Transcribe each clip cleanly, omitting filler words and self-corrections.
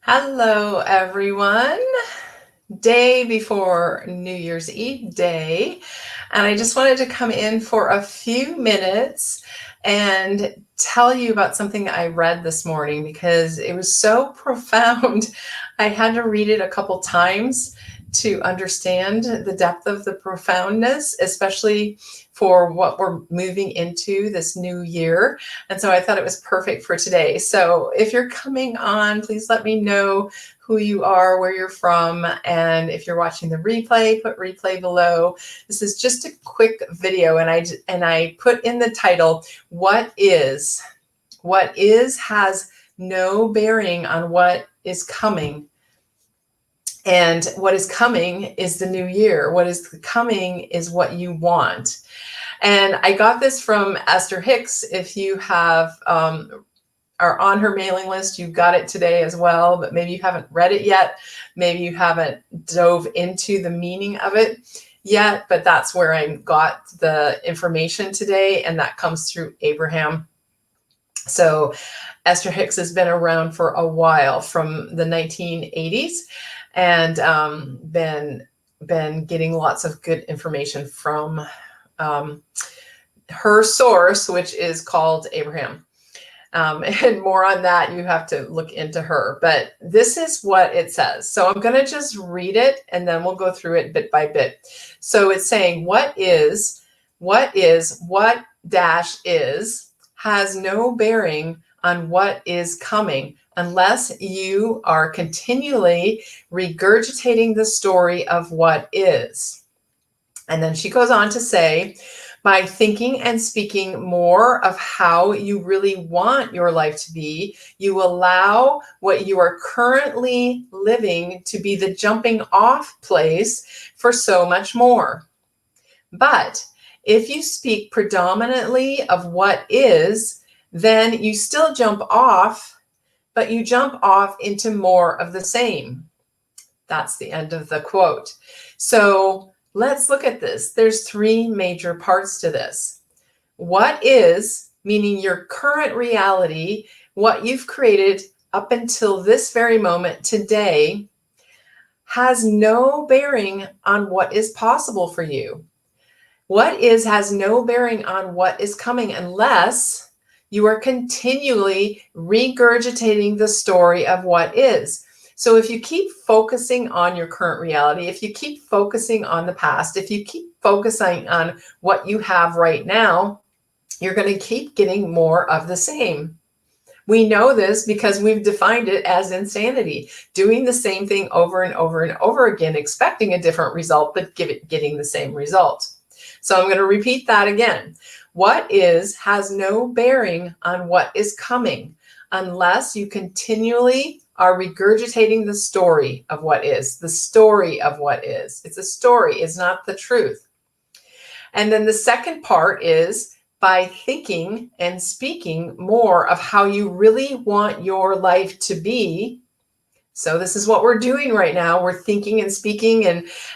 Hello, everyone. Day before New Year's Eve day. And I just wanted to come in for a few minutes and tell you about something I read this morning because it was so profound. I had to read it a couple times to understand the depth of the profoundness, especially for what we're moving into this new year. And so I thought it was perfect for today. So if you're coming on, please let me know who you are, where you're from, and if you're watching the replay, put replay below. This is just a quick video, and I put in the title, What is? What is has no bearing on what is coming. And what is coming is the new year. What is coming is what you want. And I got this from Esther Hicks. If you have are on her mailing list, you got it today as well, but maybe you haven't read it yet. Maybe you haven't dove into the meaning of it yet, but that's where I got the information today, and that comes through Abraham. So Esther Hicks has been around for a while, from the 1980s, and been getting lots of good information from her source, which is called Abraham. And more on that, you have to look into her. But this is what it says. So I'm going to just read it, and then we'll go through it bit by bit. So it's saying, what dash is, has no bearing on what is coming, unless you are continually regurgitating the story of what is. And then she goes on to say, by thinking and speaking more of how you really want your life to be, you allow what you are currently living to be the jumping off place for so much more. But if you speak predominantly of what is, then you still jump off, but you jump off into more of the same. That's the end of the quote. So let's look at this. There's three major parts to this. What is, meaning your current reality, what you've created up until this very moment today, has no bearing on what is possible for you. What is has no bearing on what is coming, unless you are continually regurgitating the story of what is. So if you keep focusing on your current reality, if you keep focusing on the past, if you keep focusing on what you have right now, you're going to keep getting more of the same. We know this because we've defined it as insanity, doing the same thing over and over and over again, expecting a different result, but getting the same result. So I'm going to repeat that again. What is has no bearing on what is coming, unless you continually are regurgitating the story of what is, the story of what is. It's a story, it's not the truth. And then the second part is by thinking and speaking more of how you really want your life to be. So this is what we're doing right now. We're thinking and speaking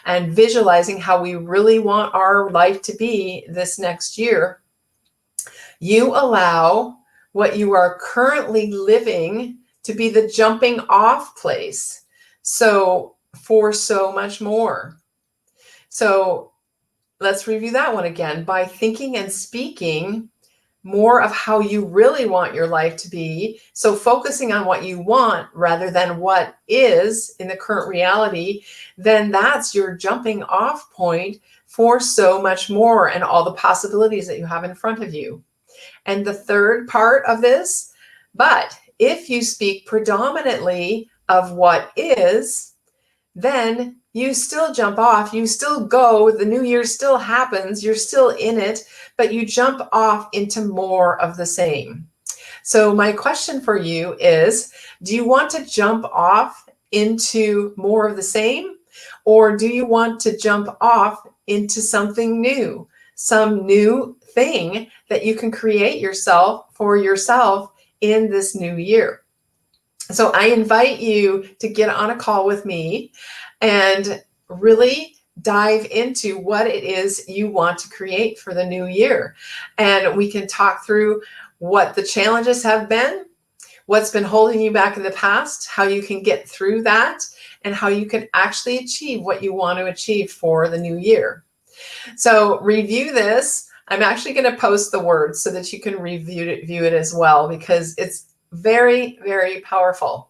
and visualizing how we really want our life to be this next year. You allow what you are currently living to be the jumping off place. So for so much more. So let's review that one again. By thinking and speaking more of how you really want your life to be. So focusing on what you want rather than what is in the current reality, then that's your jumping off point for so much more and all the possibilities that you have in front of you. And the third part of this, but if you speak predominantly of what is, then you still jump off, you still go, the new year still happens, you're still in it, but you jump off into more of the same. So my question for you is, do you want to jump off into more of the same? Or do you want to jump off into something new, some new thing that you can create for yourself in this new year? So I invite you to get on a call with me and really dive into what it is you want to create for the new year. And we can talk through what the challenges have been, what's been holding you back in the past, how you can get through that, and how you can actually achieve what you want to achieve for the new year. So review this. I'm actually going to post the words so that you can review it as well, because it's very, very powerful.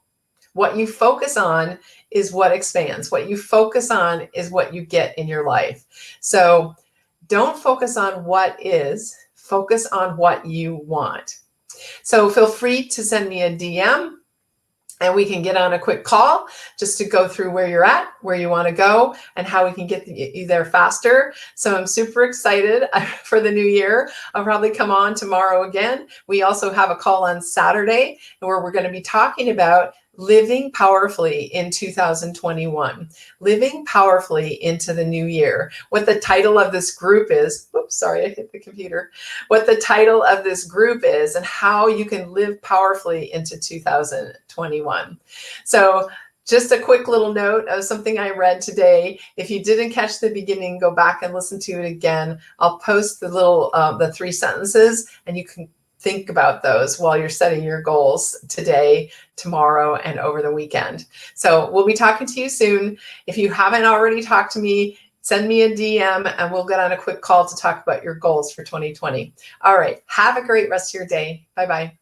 What you focus on is what expands. What you focus on is what you get in your life. So don't focus on what is, focus on what you want. So feel free to send me a DM and we can get on a quick call just to go through where you're at, where you want to go, and how we can get you there faster. So I'm super excited for the new year. I'll probably come on tomorrow again. We also have a call on Saturday where we're going to be talking about living powerfully in 2021, living powerfully into the new year. What the title of this group is, oops, sorry, I hit the computer. What the title of this group is and how you can live powerfully into 2021. So just a quick little note of something I read today. If you didn't catch the beginning, go back and listen to it again. I'll post the little, the 3 sentences, and you can think about those while you're setting your goals today, tomorrow, and over the weekend. So we'll be talking to you soon. If you haven't already talked to me, send me a DM and we'll get on a quick call to talk about your goals for 2020. All right. Have a great rest of your day. Bye-bye.